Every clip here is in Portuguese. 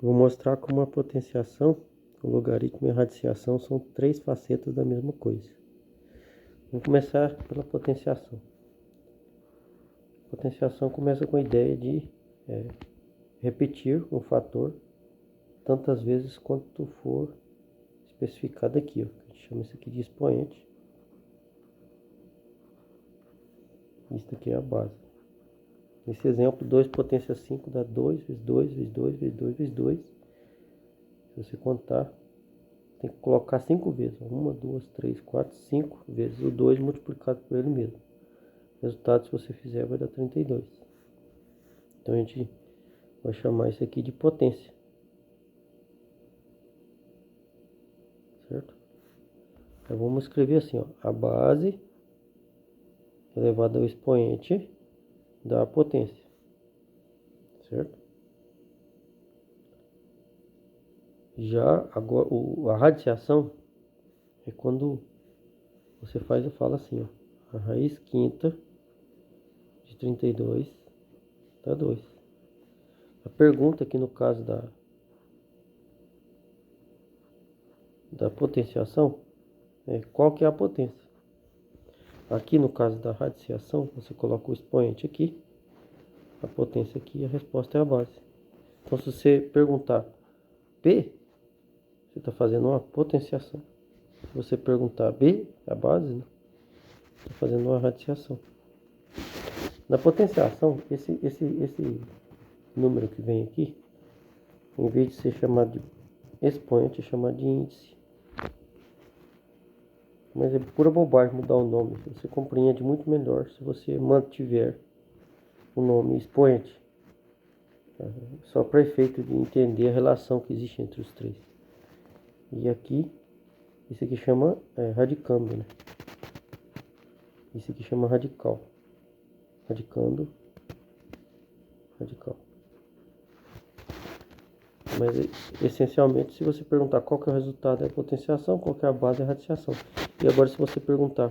Vou mostrar como a potenciação, o logaritmo e a radiciação são três facetas da mesma coisa. Vamos começar pela potenciação. A potenciação começa com a ideia de repetir um fator tantas vezes quanto for especificado aqui. A gente chama isso aqui de expoente. Isso aqui é a base. Nesse exemplo, 2 potência 5 dá 2 vezes 2 vezes 2 vezes 2 vezes 2. Se você contar, tem que colocar 5 vezes. 1, 2, 3, 4, 5 vezes o 2 multiplicado por ele mesmo. O resultado, se você fizer, vai dar 32. Então a gente vai chamar isso aqui de potência. Certo? Então vamos escrever assim, ó, a base elevada ao expoente da potência. Certo? Já agora, a radiciação é quando você fala assim, ó, a raiz quinta de 32 dá 2. A pergunta aqui no caso da potenciação é qual que é a potência. Aqui no caso da radiciação, você coloca o expoente aqui, a potência aqui e a resposta é a base. Então se você perguntar P, você está fazendo uma potenciação. Se você perguntar B, a base, né, está fazendo uma radiciação. Na potenciação, esse número que vem aqui, em vez de ser chamado de expoente, é chamado de índice. Mas é pura bobagem mudar o nome. Você compreende muito melhor se você mantiver o nome expoente. Só para efeito de entender a relação que existe entre os três. E aqui, isso aqui chama radicando, né? Isso aqui chama radical. Radicando, radical. Mas essencialmente, se você perguntar qual que é o resultado, é a potenciação, qual que é a base, é a radiciação. E agora, se você perguntar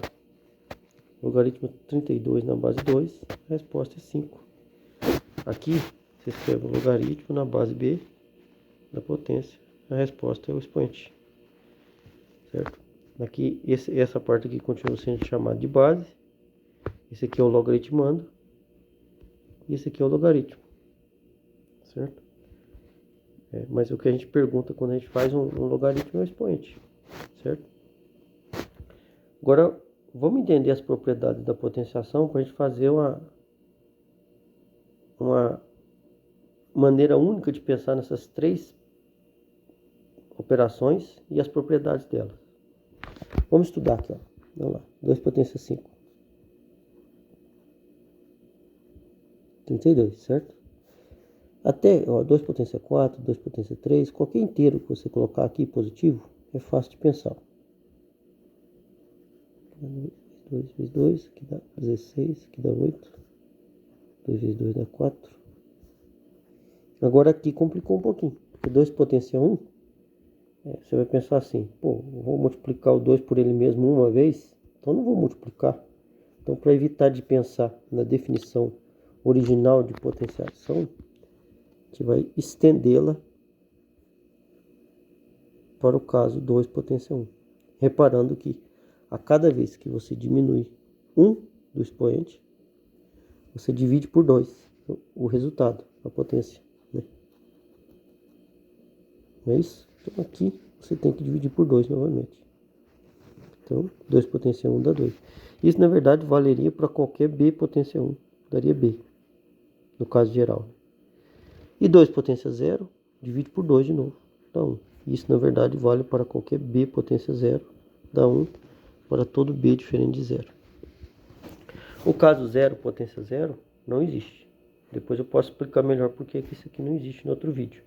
logaritmo 32 na base 2, a resposta é 5. Aqui, você escreve o logaritmo na base B da potência. A resposta é o expoente. Certo? Aqui, essa parte aqui continua sendo chamada de base. Esse aqui é o logaritmando. E esse aqui é o logaritmo. Certo? Mas o que a gente pergunta quando a gente faz um logaritmo é o expoente. Certo? Agora, vamos entender as propriedades da potenciação para a gente fazer uma maneira única de pensar nessas três operações e as propriedades delas. Vamos estudar aqui, ó. Vamos lá. 2 potência 5. 32, certo? Até 2 potência 4, 2 potência 3, qualquer inteiro que você colocar aqui positivo, é fácil de pensar. 2 vezes 2, aqui dá 16, aqui dá 8. 2 vezes 2 dá 4. Agora aqui complicou um pouquinho, porque 2 potência 1, você vai pensar assim, vou multiplicar o 2 por ele mesmo uma vez, então não vou multiplicar. Então, para evitar de pensar na definição original de potenciação, a gente vai estendê-la para o caso 2 potência 1. Reparando que a cada vez que você diminui 1 do expoente, você divide por 2 o resultado, a potência. Né? Não é isso? Então aqui você tem que dividir por 2 novamente. Então 2 potência 1 dá 2. Isso na verdade valeria para qualquer B potência 1. Daria B, no caso geral. E 2 potência 0, divide por 2 de novo, dá 1. Isso na verdade vale para qualquer B potência 0, dá 1 para todo B diferente de 0. O caso 0 potência 0 não existe. Depois eu posso explicar melhor porque isso aqui não existe no outro vídeo.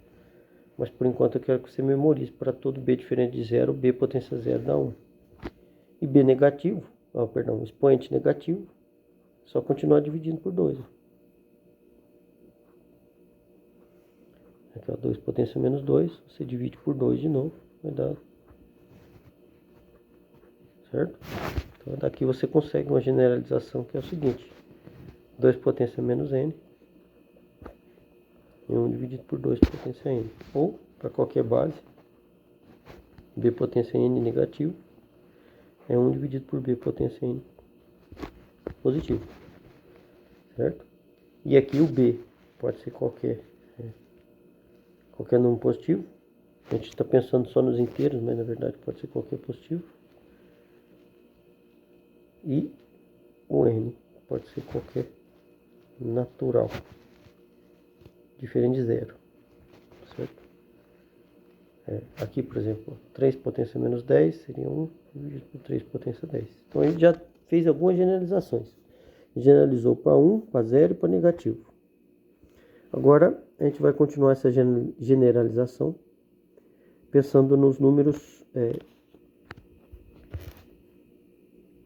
Mas por enquanto eu quero que você memorize para todo B diferente de 0, B potência 0 dá 1. E B negativo, expoente negativo, só continuar dividindo por 2. Aqui, 2 potência menos 2, você divide por 2 de novo, vai dar. Certo? Então daqui você consegue uma generalização que é o seguinte. 2 potência menos n é 1 dividido por 2 potência n. Ou, para qualquer base, b potência n negativo é 1 dividido por b potência n positivo. Certo? E aqui o b pode ser qualquer número positivo. A gente está pensando só nos inteiros, mas na verdade pode ser qualquer positivo. E o n pode ser qualquer natural, diferente de zero. Certo? Aqui, por exemplo, 3 potência menos 10 seria 1 dividido por 3 potência 10. Então a gente já fez algumas generalizações. Generalizou para 1, para 0 e para negativo. Agora a gente vai continuar essa generalização pensando nos números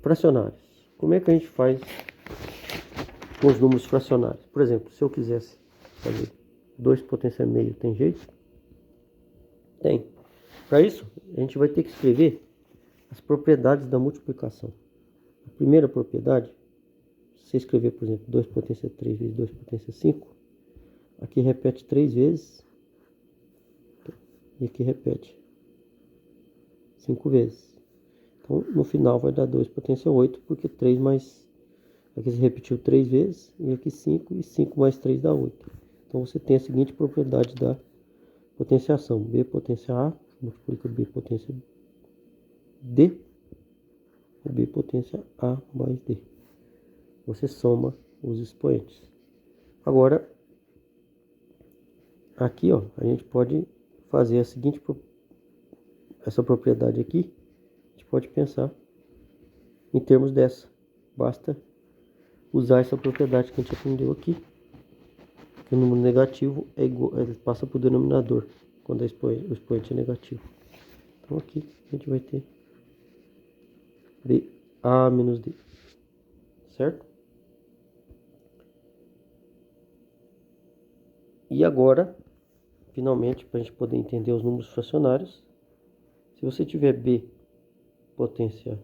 fracionários. Como é que a gente faz com os números fracionários? Por exemplo, se eu quisesse fazer 2 potência meio, tem jeito? Tem. Para isso, a gente vai ter que escrever as propriedades da multiplicação. A primeira propriedade, se você escrever, por exemplo, 2 potência 3 vezes 2 potência 5, aqui repete 3 vezes e aqui repete 5 vezes. Então, no final vai dar 2 potência 8, porque 3 mais... Aqui se repetiu 3 vezes, e aqui 5, e 5 mais 3 dá 8. Então, você tem a seguinte propriedade da potenciação. B potência A multiplica B potência D, e B potência A mais D. Você soma os expoentes. Agora, aqui, ó, a gente pode fazer a seguinte, essa propriedade aqui, a gente pode pensar em termos dessa. Basta usar essa propriedade que a gente aprendeu aqui, que o número negativo é igual, ele passa para o denominador quando o expoente é negativo. Então aqui a gente vai ter BA menos D, certo? E agora, finalmente, para a gente poder entender os números fracionários, se você tiver B potência,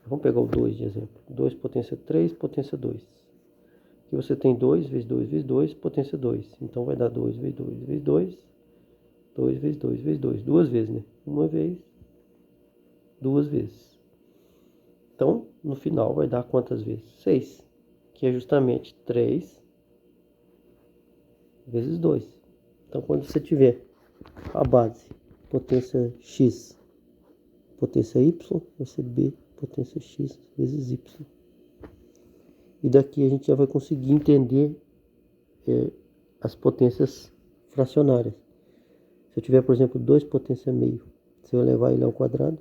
vamos pegar o 2 de exemplo, 2 potência 3, potência 2. Aqui você tem 2 vezes 2 vezes 2, potência 2. Então vai dar 2 vezes 2 vezes 2, 2 vezes 2 vezes 2. Duas vezes, né? Uma vez, duas vezes. Então, no final vai dar quantas vezes? 6, que é justamente 3 vezes 2. Então, quando você tiver a base potência x, potência y, vai ser b potência x vezes y. E daqui a gente já vai conseguir entender as potências fracionárias. Se eu tiver, por exemplo, 2 potência meio, se eu levar ele ao quadrado,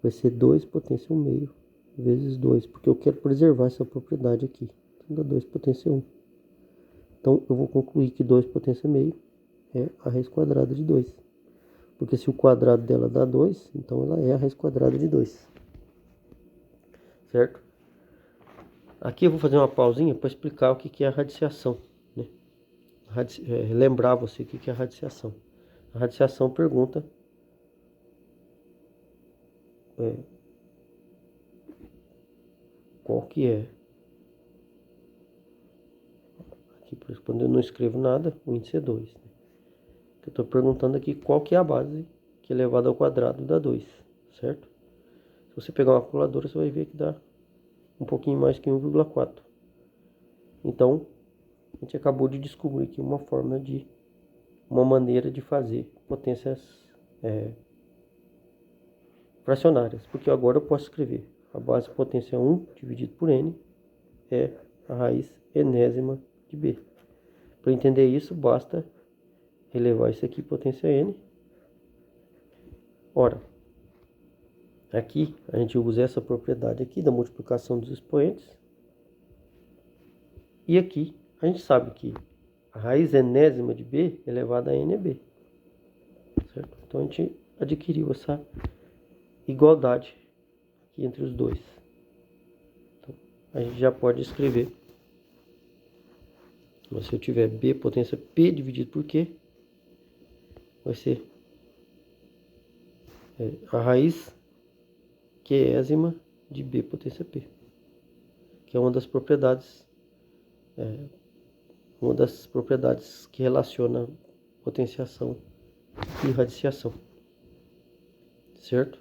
vai ser 2 potência 1 meio vezes 2, porque eu quero preservar essa propriedade aqui. Então dá 2 potência 1. Então eu vou concluir que 2 potência meio é a raiz quadrada de 2. Porque se o quadrado dela dá 2, então ela é a raiz quadrada de 2. Certo? Aqui eu vou fazer uma pausinha para explicar o que é a radiciação. Né? Lembrar você o que é a radiciação. A radiciação pergunta qual que é. Aqui, quando eu não escrevo nada, o índice é 2. Né? Eu estou perguntando aqui qual que é a base que elevado ao quadrado dá 2, certo? Se você pegar uma calculadora, você vai ver que dá um pouquinho mais que 1,4. Então, a gente acabou de descobrir aqui uma maneira de fazer potências fracionárias, porque agora eu posso escrever a base potência 1 dividido por n é a raiz enésima de b. Para entender isso, basta elevar isso aqui potência n. Ora, aqui a gente usa essa propriedade aqui da multiplicação dos expoentes. E aqui a gente sabe que a raiz enésima de b elevada a n é b. Certo? Então a gente adquiriu essa igualdade aqui entre os dois. Então, a gente já pode escrever. Mas se eu tiver b potência p dividido por q, vai ser a raiz qésima de b potência p, que é uma das propriedades uma das propriedades que relaciona potenciação e radiciação. Certo?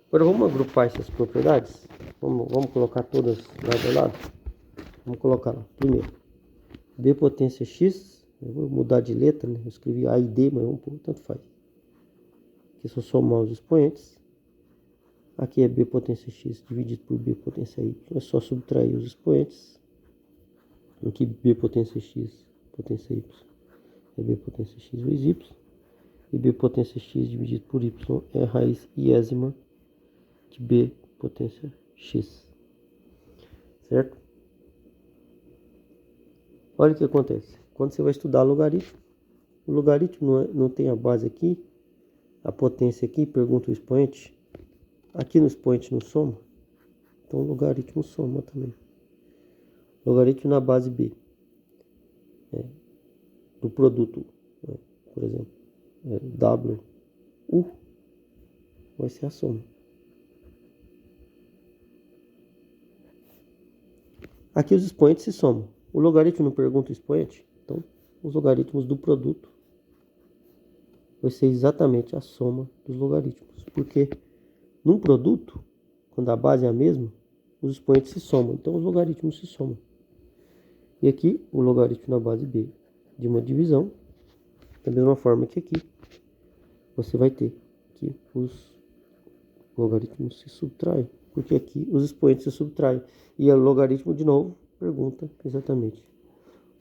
Agora vamos agrupar essas propriedades. Vamos colocar todas lado a lado. Vamos colocar lá. Primeiro, B potência X. Eu vou mudar de letra, né? Eu escrevi A e D, mas vamos pôr, tanto faz. Aqui só somar os expoentes. Aqui é B potência X dividido por B potência Y. É só subtrair os expoentes. Aqui B potência X potência Y é B potência X vezes Y. E B potência X dividido por Y é a raiz iésima de B potência X. Certo? Olha o que acontece. Quando você vai estudar logaritmo, o logaritmo não tem a base aqui, a potência aqui, pergunta o expoente. Aqui no expoente não soma. Então o logaritmo soma também. Logaritmo na base B. Do produto, por exemplo, W, U, vai ser a soma. Aqui os expoentes se somam. O logaritmo não pergunta o expoente, então os logaritmos do produto vai ser exatamente a soma dos logaritmos. Porque num produto, quando a base é a mesma, os expoentes se somam, então os logaritmos se somam. E aqui o logaritmo na base B de uma divisão, da mesma forma que aqui, você vai ter que os logaritmos se subtraem, porque aqui os expoentes se subtraem. E o logaritmo, de novo, pergunta exatamente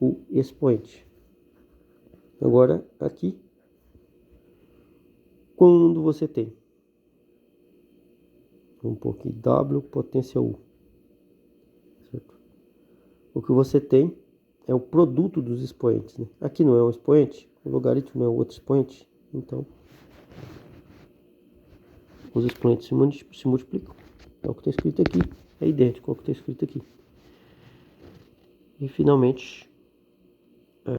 o expoente. Agora, aqui, quando você tem, vamos pôr aqui, W potência U, certo? O que você tem é o produto dos expoentes, né? Aqui não é um expoente, o logaritmo é outro expoente, então os expoentes se multiplicam. É o que está escrito aqui, é idêntico ao que está escrito aqui. E finalmente,